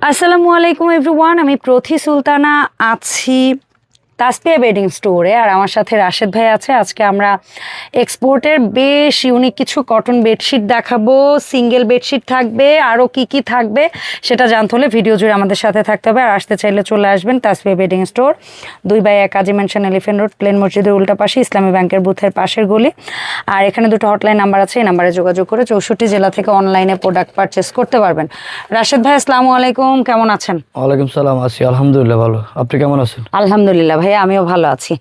আসসালামু আলাইকুম এভরিওয়ান, আমি প্রথি সুলতানা আছি তাসপিয়া বেডিং স্টোরে, আর আমার সাথে রাশেদ ভাই আছে। আজকে আমরা এক্সপোর্টের বেশ ইউনিক কিছু কটন বেডশিট দেখাবো। সিঙ্গেল বেডশিট থাকবে, আরও কি কি থাকবে সেটা জানতে হলে ভিডিও জুড়ে আমাদের সাথে থাকতে হবে। আর আসতে চাইলে চলে আসবেন তাসপিয়া বেডিং স্টোর, 2/1 কাজী ম্যানশন, এলিফ্যান্ট রোড, প্লেন মসজিদের উল্টা পাশে, ইসলামী ব্যাংকের বুথের পাশের গলি। আর এখানে দুটো হটলাইন নাম্বার আছে, এই নাম্বারে যোগাযোগ করে 64 জেলা থেকে অনলাইনে প্রোডাক্ট পারচেস করতে পারবেন। রাশেদ ভাই আসসালামু আলাইকুম, কেমন আছেন? ওয়ালাইকুম সালাম, আছি আলহামদুলিল্লাহ ভালো। আপনি কেমন আছেন? আলহামদুলিল্লাহ ভাইয়া, আমিও ভালো আছি।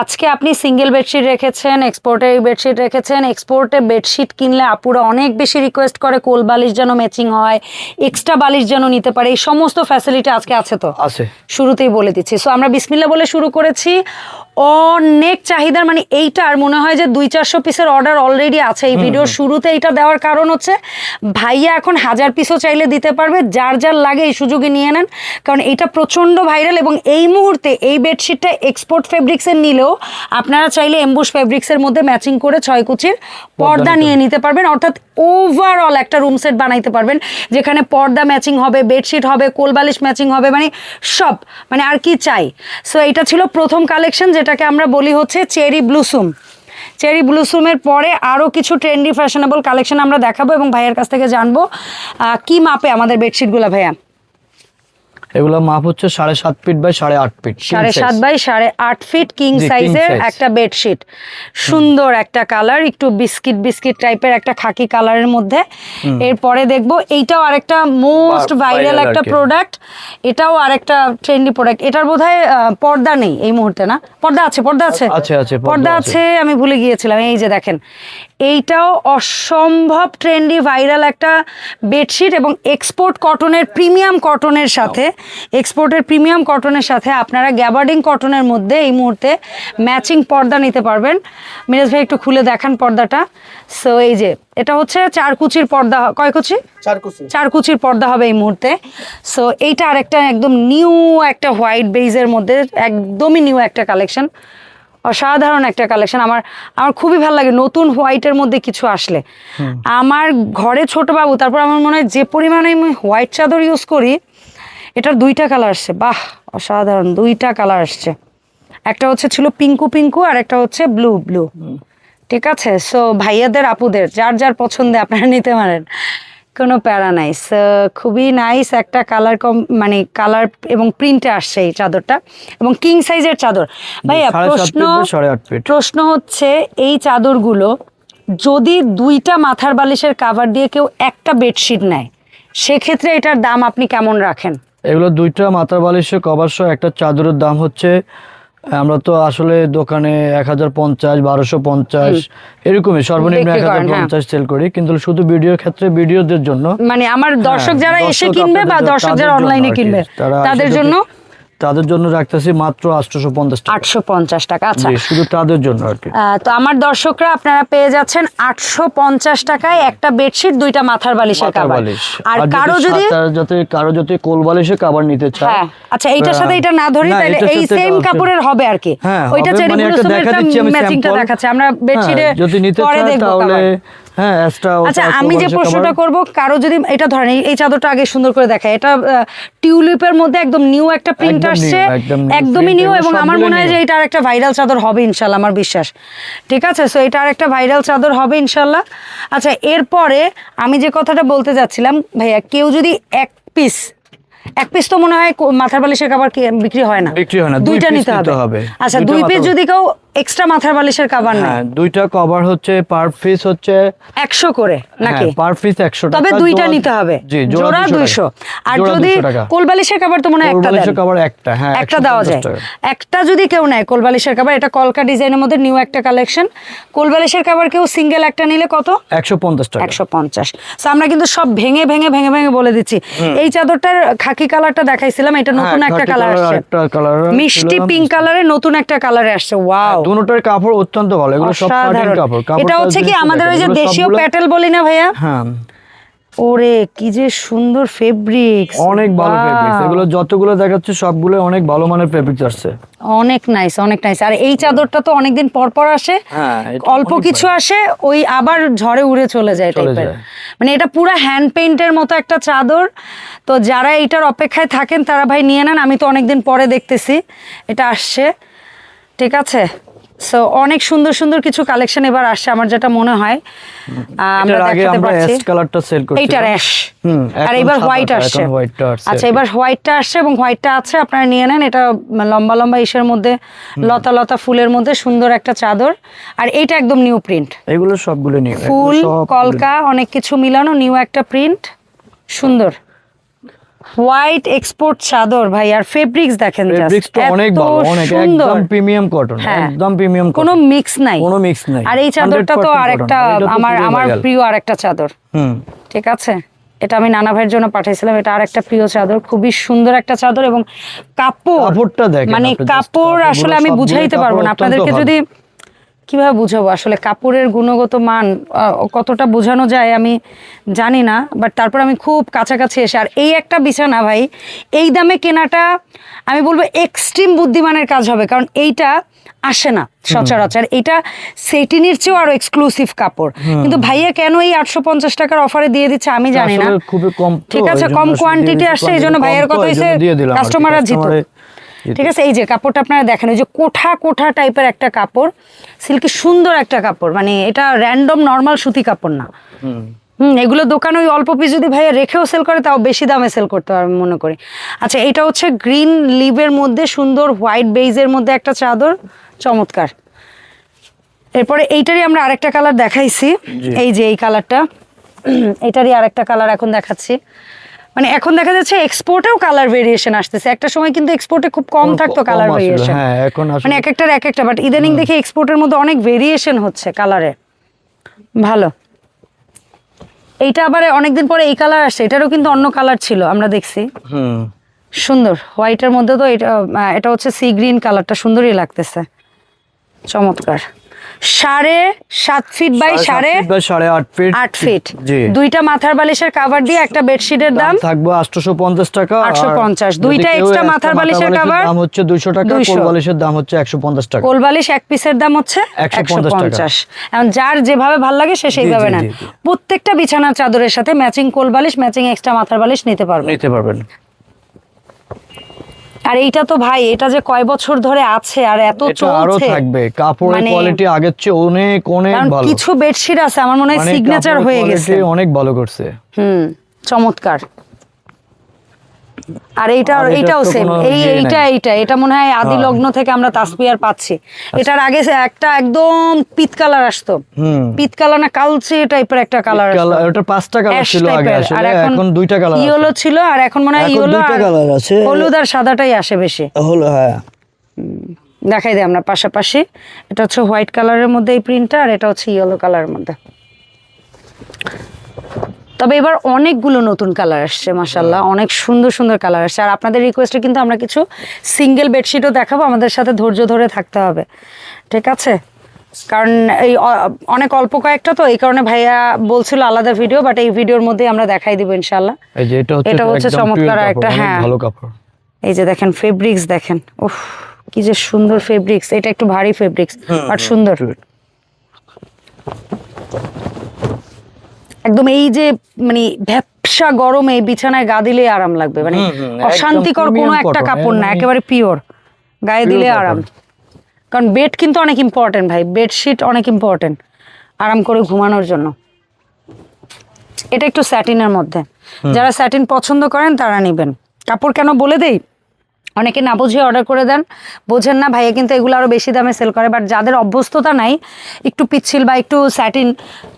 আজকে আপনি সিঙ্গেল বেডশিট রেখেছেন, এক্সপোর্টের বেডশিট রেখেছেন। এক্সপোর্টে বেডশিট কিনলে আপুরা অনেক বেশি রিকোয়েস্ট করে কোল বালিশ যেন ম্যাচিং হয়, এক্সট্রা বালিশ যেন নিতে পারে। এই সমস্ত ফ্যাসিলিটি আজকে আছে তো? আছে। শুরুতেই বলে দিচ্ছি। সো আমরা বিসমিল্লাহ বলে শুরু করেছি। অনেক চাহিদার, মানে এইটার মনে হয় যে 200-400 পিসের অর্ডার অলরেডি আছে। এই ভিডিওর শুরুতে এইটা দেওয়ার কারণ হচ্ছে ভাইয়া এখন 1000 পিসও চাইলে দিতে পারবে। যার যার লাগে এই সুযোগে নিয়ে নেন, কারণ এইটা প্রচণ্ড ভাইরাল। এবং এই মুহূর্তে এই বেডশিটটা এক্সপোর্ট ফেব্রিক্সের নিলেও আপনারা চাইলে এমবুশ ফেব্রিক্সের মধ্যে ম্যাচিং করে 6 কুচির পর্দা নিয়ে নিতে পারবেন। অর্থাৎ ওভারঅল একটা রুম সেট বানাইতে পারবেন, যেখানে পর্দা ম্যাচিং হবে, বেডশিট হবে, কোলবালিশ ম্যাচিং হবে, মানে সব, মানে আর কি চাই। সো এটা ছিল প্রথম কালেকশন, যেটাকে আমরা বলি হচ্ছে চেরি ব্লুসুম। চেরি ব্লুসুমের পরে আরও কিছু ট্রেন্ডি ফ্যাশনেবল কালেকশন আমরা দেখাবো এবং ভাইয়ের কাছ থেকে জানবো কি মাপে আমাদের বেডশিটগুলো। ভাইয়া এগুলো মাপ হচ্ছে 7.5 feet by 8.5 feet, 7.5 by 8.5 feet king সাইজের একটা বেডশিট। সুন্দর একটা কালার, একটু বিস্কিট বিস্কিট টাইপের একটা খাকি কালারের মধ্যে। এরপরে দেখবো এইটাও আরেকটা মোস্ট ভাইরাল একটা প্রোডাক্ট, এটাও আরেকটা ট্রেন্ডি প্রোডাক্ট। এটার বোধহয় পর্দা নেই এই মুহূর্তে, না? পর্দা আছে, পর্দা আছে, পর্দা আছে, আমি ভুলে গিয়েছিলাম। এই যে দেখেন, এইটাও অসম্ভব ট্রেন্ডি ভাইরাল একটা বেডশিট এবং এক্সপোর্ট কটনের প্রিমিয়াম কটনের সাথে, এক্সপোর্টের প্রিমিয়াম কটনের সাথে আপনারা গ্যাবার্ডিং কটনের মধ্যে এই মুহূর্তে ম্যাচিং পর্দা নিতে পারবেন। মিরাজ ভাই একটু খুলে দেখান পর্দাটা। সো এই যে এটা হচ্ছে 4 কুচির পর্দা। কয় কুচি? 4 কুচির পর্দা হবে এই মুহূর্তে। সো এইটা আরেকটা একদম নিউ একটা হোয়াইট বেইজের মধ্যে, একদমই নিউ একটা কালেকশন, অসাধারণ একটা কালেকশন। আমার খুবই ভালো লাগে নতুন হোয়াইটের মধ্যে কিছু আসলে। আমার ঘরে ছোট বাবু, তারপর আমার মনে হয় যে পরিমাণে আমি হোয়াইট চাদর ইউজ করি, এটার 2টা কালার আসছে। বাহ, অসাধারণ 2টা কালার আসছে। একটা হচ্ছে ছিল পিঙ্কু পিঙ্কু, আর একটা হচ্ছে ব্লু ব্লু। ঠিক আছে, সো ভাইয়াদের আপুদের যার যার পছন্দে আপনারা নিতে পারেন, কোনো প্যারা নাই। খুবই নাইস একটা কালার, মানে কালার এবং প্রিন্টে আসছে এই চাদরটা, এবং কিং সাইজের চাদর। ভাইয়া প্রশ্ন হচ্ছে, এই চাদরগুলো যদি 2টা মাথার বালিশের কাভার দিয়ে কেউ একটা বেডশিট নেয়, সেক্ষেত্রে এটার দাম আপনি কেমন রাখেন? এগুলো 2টা মাথার বালিশের কভার সহ একটা চাদরের দাম হচ্ছে, আমরা তো আসলে দোকানে 1050, 1250 এরকমই সর্বনিম্ন 1050 সেল করি, কিন্তু শুধু ভিডিওর ক্ষেত্রে ভিডিওদের জন্য, মানে আমার দর্শক যারা এসে কিনবে বা দর্শক যারা অনলাইনে কিনবে তাদের জন্য রাখতেছি মাত্র 850 টাকা। আচ্ছা, শুধু তাদের জন্য আর কি। তো আমার দর্শকরা আপনারা পেয়ে যাচ্ছেন 850 টাকায় একটা বেডশিট, 2টা মাথার বালিশের কভার। আর কারো যদি কোল বালিশের কভার নিতে চায়, আচ্ছা এইটার সাথে এটা না ধরি, তাহলে এই সেম কাপড়ের হবে আর কি। ওইটা চেরি ব্লুসুমের একটা ম্যাচিংটা দেখাচ্ছে, আমরা বেডশিটে যদি নিতে চায় তাহলে হ্যাঁ এক্সট্রা। আচ্ছা, আমি যে প্রশ্নটা করব, কারো যদি এটা ধরেন, এই চাদরটা আগে সুন্দর করে দেখায়, এটা টিউলিপের মধ্যে একদম নিউ একটা প্রিন্ট আসছে, একদমই নিউ, এবং আমার মনে হয় যে এটা আরেকটা ভাইরাল চাদর হবে ইনশাল্লাহ, আমার বিশ্বাস। ঠিক আছে, সো এটা আরেকটা ভাইরাল চাদর হবে ইনশাল্লাহ। আচ্ছা, এরপরে আমি যে কথাটা বলতে যাচ্ছিলাম, ভাইয়া কেউ যদি এক পিস তো মনে হয় মাথার বালিশের কভার বিক্রি হয় না, 2টা নিতে হবে। আচ্ছা, 2 পিস যদি কেউ এক্সট্রা মাথার বালিশের কভার নেয়, 2টা কভার হচ্ছে পার পিস হচ্ছে 100 করে নাকি? পার পিস 100 টাকা, তবে 2টা নিতে হবে, জোড়া 200। আর যদি কোল বালিশের কভার তো মনে হয় একটা দেন, কভার একটা দেওয়া যায়। একটা যদি কেউ নেয় কোল বালিশের কভার, এটা কলকা ডিজাইনের মধ্যে নিউ একটা কালেকশন। কোল বালিশের কভার কেউ সিঙ্গেল একটা নিলে কত? 150 টাকা। 150। সো আমরা কিন্তু সব ভেঙে ভেঙে ভেঙে ভেঙে বলে দিচ্ছি। এই চাদরটার খাকি কালারটা দেখাইছিলাম, এটা নতুন একটা কালার আসছে, মিষ্টি পিঙ্ক কালারের নতুন একটা কালারে আসছে। ওয়াও, দুটোর কাপড় অত্যন্ত ভালো, এগুলো সব কাটিং কাপড়। এটা হচ্ছে কি আমাদের ওই যে দেশীয় প্যাটেল বলি না ভাইয়া, হ্যাঁ ওরে কি যে সুন্দর ফেব্রিক্স, অনেক ভালো ফেব্রিক্স, এগুলো যতগুলো দেখাচ্ছে সবগুলো অনেক ভালো মানের ফেব্রিক্স আসছে। অনেক নাইস, অনেক নাইস। আর এই চাদরটা তো অনেকদিন পর পর আসে, হ্যাঁ, অল্প কিছু আসে, ওই আবার ঝড়ে উড়ে চলে যায় টাইপের। মানে এটা পুরো হ্যান্ড পেইন্টের মতো একটা চাদর। তো যারা এইটার অপেক্ষায় থাকেন তারা ভাই নিয়ে নেন, আমি তো অনেকদিন পরে দেখতেছি এটা আসছে। ঠিক আছে, সো অনেক সুন্দর সুন্দর কিছু কালেকশন এবার আসছে আমার যেটা মনে হয়। আমরা দেখাতে পাচ্ছি অ্যাশ কালারটা সেল করছি, এইটার অ্যাশ, আর এবার হোয়াইট আসছে। আচ্ছা, এবার হোয়াইটটা আসছে এবং হোয়াইটটা আছে, আপনারা নিয়ে নেন। এটা লম্বা লম্বা ইসের মধ্যে লতা লতা ফুলের মধ্যে সুন্দর একটা চাদর। আর এইটা একদম নিউ প্রিন্ট, এগুলো সবগুলো নিউ, ফুল কলকা অনেক কিছু মিলানো নিউ একটা প্রিন্ট, সুন্দর হোয়াইট এক্সপোর্ট চাদর ভাই। আর ফেব্রিক্স দেখেন, ফেব্রিক্সটা অনেক ভালো, অনেক একদম প্রিমিয়াম কটন, একদম প্রিমিয়াম কটন, কোনো মিক্স নাই, কোনো মিক্স নাই। আর এই চাদরটা তো আরেকটা আমার প্রিয় আরেকটা চাদর। ঠিক আছে, এটা আমি নানা ভাইয়ের জন্য পাঠাইছিলাম, এটা আরেকটা প্রিয় চাদর, খুবই সুন্দর একটা চাদর। এবং কাপড়টা দেখেন, মানে কাপড় আসলে আমি বুঝাইতে পারবো না আপনাদেরকে, যদি কিভাবে বুঝাবো আসলে কাপড়ের গুণগত মান কতটা বোঝানো যায় আমি জানি না, বাট তারপর আমি খুব কাছাকাছি এসে। আর এই একটা বিছানা ভাই এই দামে কেনাটা আমি বলবো এক্সট্রিম বুদ্ধিমানের কাজ হবে, কারণ এইটা আসে না সচরাচর, এটা সেটিনের চেয়েও আরো এক্সক্লুসিভ কাপড়। কিন্তু ভাইয়া কেন এই 850 টাকার অফারে দিয়ে দিচ্ছে আমি জানি না, খুবই কম। ঠিক আছে, কম কোয়ান্টিটি আসছে, এই জন্য ভাইয়ের কথা হয়েছে কাস্টমাররা জিত। ঠিক আছে, এই যে কাপড়টা আপনারা দেখেন, ওই যে কোঠা কোঠা টাইপের একটা কাপড়, সিল্কি সুন্দর একটা কাপড়, মানে এটা র্যান্ডম নর্মাল সুতি কাপড় না। এগুলো দোকানে ওই অল্প পিস যদি ভাইয়া রেখেও সেল করে তাও বেশি দামে সেল করতে হবে আমি মনে করি। আচ্ছা, এটা হচ্ছে গ্রিন লিভের মধ্যে সুন্দর হোয়াইট বেইজের মধ্যে একটা চাদর, চমৎকার। এরপরে এইটারই আমরা আরেকটা কালার দেখাইছি, এই যে এই কালারটা, এটারই আরেকটা কালার এখন দেখাচ্ছি। মানে এখন দেখা যাচ্ছে এক্সপোর্টেও কালার ভেরিয়েশন আসতেছে, একটা সময় কিন্তু এক্সপোর্টে খুব কম থাকতো কালার ভেরিয়েশন, মানে এক একটার এক একটা, বাট ইদানিং দেখি এক্সপোর্টের মধ্যে অনেক ভেরিয়েশন হচ্ছে কালারে, ভালো। এইটা আবার অনেকদিন পরে এই কালার আসছে, এটারও কিন্তু অন্য কালার ছিল আমরা দেখছি, সুন্দর হোয়াইটের মধ্যে। তো এটা হচ্ছে সি গ্রিন কালারটা, সুন্দরই লাগতেছে, চমৎকার। 7.5 ফিট বাই 8.5 ফিট, দুইটা মাথার বালিশের কভার দিয়ে একটা বেডশিটের দাম থাকবে 850 টাকা, 850। দুইটা এক্সট্রা মাথার বালিশের কভার দাম হচ্ছে 200 টাকা, কোল বালিশের দাম হচ্ছে 150 টাকা, কোল বালিশ এক পিসের দাম হচ্ছে 150। এখন যার যেভাবে ভালো লাগে সে সেইভাবে নেন। প্রত্যেকটা বিছানার চাদরের সাথে ম্যাচিং কোল বালিশ, ম্যাচিং এক্সট্রা মাথার বালিশ নিতে পারবেন। আর এইটা তো ভাই, এটা যে কয় বছর ধরে আছে আর এত চলছে, আরো থাকবে। কাপড়ের কোয়ালিটি আগের চেয়ে অনেক অনেক ভালো। কিছু বেডশিট আছে আমার মনে হয় সিগনেচার হয়ে গেছে, অনেক ভালো করছে, চমৎকার। আর এইটাও সেম, এটা মনে হয় আদি লগ্ন থেকে আমরা তাসপিয়ার পাচ্ছি। এটার আগে একটা একদম পিত কালার আসতো, পিত কালার না কালচে টাইপের একটা কালার, ওটা 5টা কালার ছিল আগে, আসলে এখন 2টা কালার, ইয়েলো ছিল আর এখন মনে হয় ইয়েলো আর হলুদ আর সাদাটাই আসে বেশি। হ্যাঁ, দেখাই দেয় আমরা পাশাপাশি। এটা হচ্ছে হোয়াইট কালারের মধ্যে এই প্রিন্টটা, আর এটা হচ্ছে ইয়েলো কালারের মধ্যে। তবে এবার অনেকগুলো নতুন কালার আসছে, মাশাআল্লাহ, অনেক সুন্দর সুন্দর কালার আসছে। আর আপনাদের রিকোয়েস্টে কিন্তু আমরা কিছু সিঙ্গেল বেডশিটও দেখাবো, আমাদের সাথে ধৈর্য ধরে থাকতে হবে, ঠিক আছে? কারণ এই অনেক অল্প কয়েকটা, তো এই কারণে ভাইয়া বলছিল আলাদা ভিডিও, বাট এই ভিডিওর মধ্যে আমরা দেখাই দিব ইনশাআল্লাহ। এটা হচ্ছে চমৎকার একটা, হ্যাঁ ভালো কাপড়। এই যে দেখেন ফেব্রিক্স দেখেন, উফ কি যে সুন্দর ফেব্রিক্স। এটা একটু ভারী ফেব্রিক্স বাট সুন্দর, একদম এই যে মানে ভ্যাপসা গরমে এই বিছানায় গা দিলে আরাম লাগবে, মানে অশান্তিকর কোনো একটা কাপড় না, একেবারে পিওর, গায়ে দিলে আরাম। কারণ বেড কিন্তু অনেক ইম্পর্টেন্ট ভাই, বেডশিট অনেক ইম্পর্টেন্ট আরাম করে ঘুমানোর জন্য। এটা একটু স্যাটিনের মধ্যে, যারা স্যাটিন পছন্দ করেন তারা নেবেন। কাপড় কেন বলে দেই, অনেকে না বুঝে অর্ডার করে দেন, বোঝেন না ভাইয়া কিন্তু এগুলো আরও বেশি দামে সেল করে, বাট যাদের অভ্যস্ততা নাই একটু পিচ্ছিল বা একটু স্যাটিন,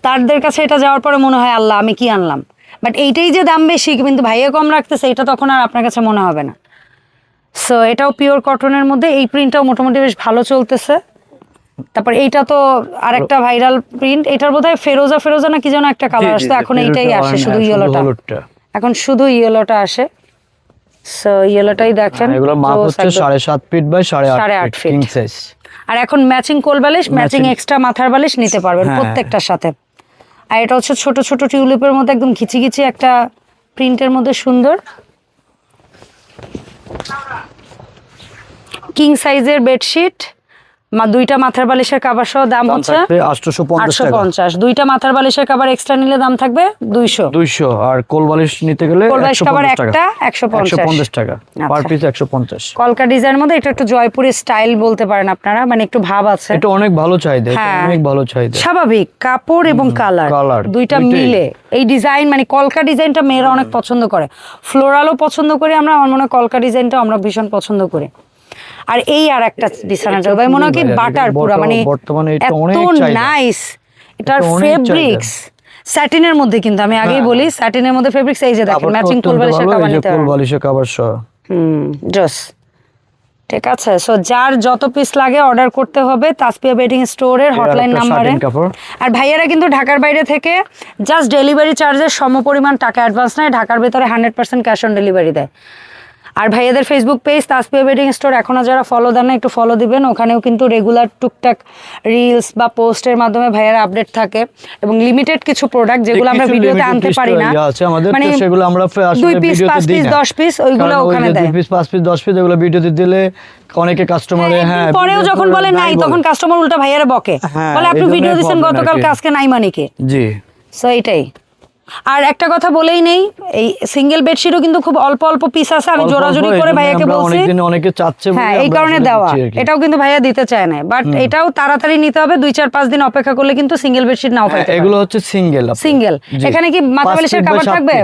তাদের কাছে এটা যাওয়ার পরে মনে হয় আল্লাহ আমি কি আনলাম। বাট এইটাই যে দাম বেশি কিন্তু ভাইয়া কম রাখতেছে, এটা তখন আর আপনার কাছে মনে হবে না। সো এটাও পিওর কটনের মধ্যে, এই প্রিন্টটাও মোটামুটি বেশ ভালো চলতেছে। তারপর এইটা তো আরেকটা ভাইরাল প্রিন্ট, এটার বোধহয় ফেরোজা না কি যেন একটা কালার আসতো, এখন এইটাই আসে শুধু ইয়েলোটা, এখন শুধু ইয়েলোটা আসে। সো ইয়েলোটাই দেখেন, এগুলো মাপ হচ্ছে 7.5 feet by 8.5 feet king size. আর এখন ম্যাচিং কোল বালিশ, ম্যাচিং এক্সট্রা মাথার বালিশ নিতে পারবেন প্রত্যেকটার সাথে। আর এটা হচ্ছে ছোট ছোট টিউলিপের মধ্যে একদম ঘিচি ঘিচি একটা প্রিন্টের মধ্যে সুন্দর কিং সাইজের বেডশিট, দুইটা মাথার বালিশের কভার সহ দাম হচ্ছে 850। দুইটা মাথার বালিশের কভার এক্সট্রা নিলে দাম থাকবে 200। আর কোল বালিশ নিতে গেলে কোল বালিশ কভার একটা 150 টাকা পার পিস 150। কলকা ডিজাইনের মধ্যে এটা একটু জয়পুরি স্টাইল বলতে পারেন আপনারা, মানে একটু ভাব আছে। এটা অনেক ভালো চাহিদা, অনেক ভালো চাহিদা। স্বাভাবিক কাপড় এবং কালার দুইটা মিলে এই ডিজাইন, মানে কলকা ডিজাইনটা মেয়েরা অনেক পছন্দ করে, ফ্লোরালও পছন্দ করি আমরা। আমার মনে হয় কলকা ডিজাইনটা আমরা ভীষণ পছন্দ করি। আর এই আর একটা বিছানাটা ভাই মনে হয় কি বাটার পুরা, মানে এত নাইস। এটার ফেব্রিক্স স্যাটিনের মধ্যে, কিন্তু আমি আগেই বলি স্যাটিনের মধ্যে ফেব্রিক্স। এই যে দেখেন ম্যাচিং কোল বালিশের কভার নিতে হবে, কোল বালিশের কভার সহ। জস, ঠিক আছে। সো যার যত পিস লাগে অর্ডার করতে হবে তাসপিয়া বেডিং স্টোরের হটলাইন নাম্বারে। আর ভাইয়ারা কিন্তু ঢাকার বাইরে থেকে জাস্ট ডেলিভারি চার্জের সমপরিমাণ টাকা অ্যাডভান্স নেয়, ঢাকার ভিতরে 100% ক্যাশ অন ডেলিভারি দেয়। আর ভাইয়াদের Facebook page Tasfia bedding store এখনো যারা ফলো দেন না একটু ফলো দিবেন, ওখানেও কিন্তু রেগুলার টুকটাক রিলস বা পোস্টের মাধ্যমে ভাইয়ারা আপডেট থাকে, এবং লিমিটেড কিছু প্রোডাক্ট যেগুলো আমরা ভিডিওতে আনতে পারি না, মানে সেগুলো আমরা আসলে 2 পিস 5 পিস 10 পিস ওইগুলো ওখানে দেয়। 2 পিস 5 পিস 10 পিস এগুলো ভিডিওতে দিলে অনেকে কাস্টমারে পরেও যখন বলে নাই তখন কাস্টমার উল্টা ভাইয়ারা বকে, বলে আপনি ভিডিও দিবেন গতকাল আজকে নাই মানে কি। জি, সো এটাই। আর একটা কথা বলেই নেই, এই সিঙ্গেল বেডশিটও কিন্তু খুব অল্প অল্প পিস আছে। আমি জোরাজুরি করে ভাইয়াকে বলছি, অনেকে চাচ্ছে, হ্যাঁ এই কারণে দেওয়া। এটাও কিন্তু ভাইয়া দিতে চায় না, বাট এটাও তাড়াতাড়ি নিতে হবে। 2-4-5 দিন অপেক্ষা করলে কিন্তু সিঙ্গেল বেডশিট নাও পাইতে পারে। এগুলো হচ্ছে সিঙ্গেল। এখানে কি মাথা বালিশের কভার থাকবে?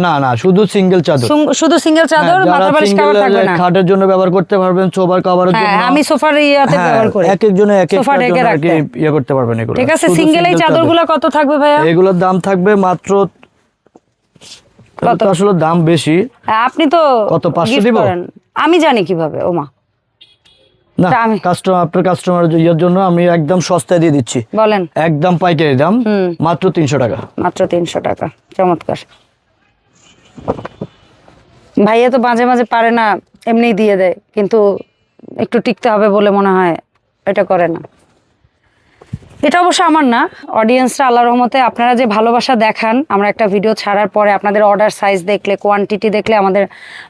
না, শুধু সিঙ্গেল চাদর, শুধু সিঙ্গেল চাদর, মাথা বালিশ কভার থাকবে না। খাটের জন্য ব্যবহার করতে পারবেন, সোফার কভারের জন্য। আমি সোফার ইয়াতে ব্যবহার করি, এক একজনে এক একটা ইয়ে করতে পারবেন এগুলো। ঠিক আছে। সিঙ্গেল এই চাদরগুলো কত থাকবে ভাইয়া? এগুলোর দাম থাকবে মাত্র, কত আসলে দাম বেশি। আপনি তো কত 500 দিব? আমি জানি কিভাবে ওমা। না, আপনার কাস্টমার এর জন্য আমি একদম সস্তায় দিয়ে দিচ্ছি। বলেন। একদম পাইকারি দাম, মাত্র 300 টাকা। মাত্র 300 টাকা, চমৎকার। ভাইয়া তো মাঝে মাঝে পারে না, এমনিই দিয়ে দেয়, কিন্তু একটু টিকতে হবে বলে মনে হয় এটা করে না। এটা অবশ্য আমার না, অডিয়েন্সরা আল্লাহর রহমতে আপনারা যে ভালোবাসা দেখান, আমরা একটা ভিডিও ছাড়ার পরে আপনাদের অর্ডার সাইজ দেখলে, কোয়ান্টিটি দেখলে আমাদের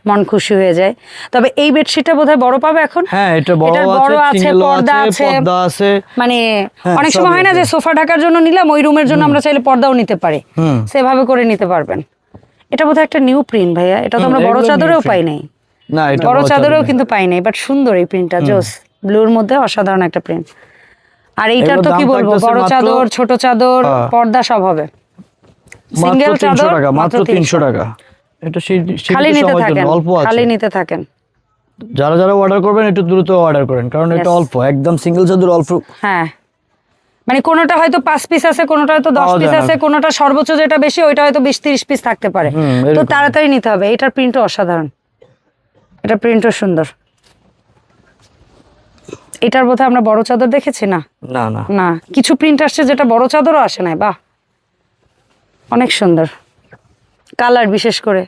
মন খুশি হয়ে যায়। তবে এই বেডশিটটা বোধহয় বড় পাবে এখন। হ্যাঁ, এটা বড় আছে, পর্দা আছে। মানে অনেক সময় হয় না যে সোফা ঢাকার জন্য নিলাম, ওই রুমের জন্য আমরা চাইলে পর্দাও নিতে পারি, সেভাবে করে নিতে পারবেন। এটা বোধহয় একটা নিউ প্রিন্ট ভাইয়া, এটা তো আমরা বড় চাদরেও পাই নাই। না, এটা বড় চাদরেও কিন্তু পাই নাই, বাট সুন্দর এই প্রিন্টটা, জোস। ব্লুর মধ্যে অসাধারণ একটা প্রিন্ট। আর এইটার তো কি বলবো, বড় চাদর, ছোট চাদর, পর্দা সব হবে। সিঙ্গেল চাদর মাত্র 300 টাকা। এটা খালি নিতে থাকেন, খালি নিতে থাকেন। যারা অর্ডার করবেন একটু দ্রুত অর্ডার করেন, কারণ এটা অল্প, একদম সিঙ্গেল চাদর অল্প। হ্যাঁ, মানে কোনোটা হয়তো 5 পিস আছে, কোনোটা হয়তো 10 পিস আছে, কোনোটা সর্বোচ্চ যেটা বেশি ওইটা হয়তো 20-30 পিস থাকতে পারে। তো তাড়াতাড়ি নিতে হবে। এটার প্রিন্টও অসাধারণ, এটা প্রিন্টও সুন্দর। এটার বোধহয় আমরা বড় চাদর দেখেছি না। না, কিছু প্রিন্ট আসছে যেটা বড় চাদরও আসে নাই। বাহ, অনেক সুন্দর কালার, বিশেষ করে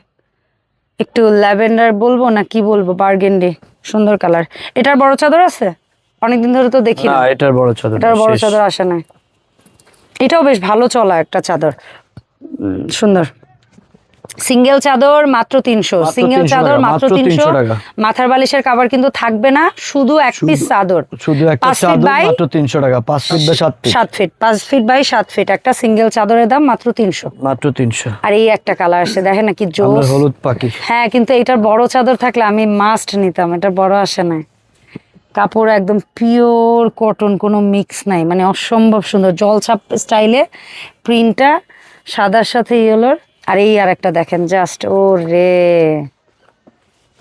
একটু ল্যাভেন্ডার বলবো না কি বলবো, বার্গেন্ডি, সুন্দর কালার। এটার বড় চাদর আছে? অনেকদিন ধরে তো দেখি না। এটার বড় চাদর আসে না। এটাও বেশ ভালো চলা একটা চাদর, সুন্দর। সিঙ্গেল চাদর মাত্র 300, সিঙ্গেল চাদর মাত্র 300। মাথার বালিশের কভার কিন্তু থাকবে না, শুধু এক পিস চাদর, শুধু একটা চাদর মাত্র 300 টাকা। 5 feet by 7 feet, 7 feet, 5 feet by 7 feet একটা সিঙ্গেল চাদরের দাম মাত্র 300। মাত্র 300। আর এই একটা কালার আসে, দেখেন নাকি জোস, হলুদ পাখি। হ্যাঁ, কিন্তু এটার বড় চাদর থাকলে আমি মাস্ট নিতাম। এটা বড় আসে না, কাপড় একদম পিওর কটন, কোনো মিক্স নাই, মানে অসম্ভব সুন্দর জলছাপ স্টাইলে প্রিন্টটা, সাদার সাথে ইয়েলোর। আর এই আর একটা দেখেন, জাস্ট ও রে,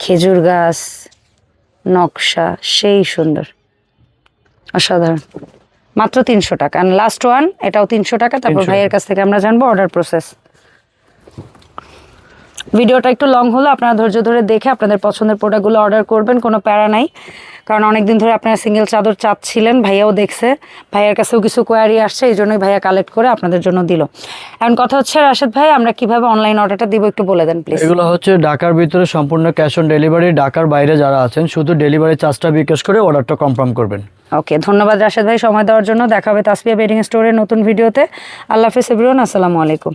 খেজুর গাছ নকশা, সেই সুন্দর, অসাধারণ। মাত্র 300 টাকা। আর লাস্ট ওয়ান, এটাও 300 টাকা। তারপর ভাইয়ের কাছ থেকে আমরা জানবো অর্ডার প্রসেস। ভিডিওটা একটু লং হলো, আপনারা ধৈর্য ধরে দেখে আপনাদের পছন্দের প্রোডাক্টগুলো অর্ডার করবেন, কোনো প্যারা নাই। কারণ অনেকদিন ধরে আপনারা সিঙ্গেল চাদর চাচ্ছিলেন, ভাইয়াও দেখছে, ভাইয়ার কাছেও কিছু কোয়ারি আসছে, এই জন্যই ভাইয়া কালেক্ট করে আপনাদের জন্য দিল। এখন কথা হচ্ছে রাশেদ ভাই, আমরা কিভাবে অনলাইন অর্ডারটা দিব একটু বলে দেন প্লিজ। এগুলো হচ্ছে ঢাকার ভিতরে সম্পূর্ণ ক্যাশ অন ডেলিভারি, ঢাকার বাইরে যারা আছেন শুধু ডেলিভারি চার্জটা বিকাশ করে অর্ডারটা কনফার্ম করবেন। ওকে, ধন্যবাদ রাশেদ ভাই সময় দেওয়ার জন্য। দেখা হবে তাসফিয়া বেডিং স্টোরের নতুন ভিডিওতে। আল্লাহ হাফেজ এভরিওয়ান, আসসালামু আলাইকুম।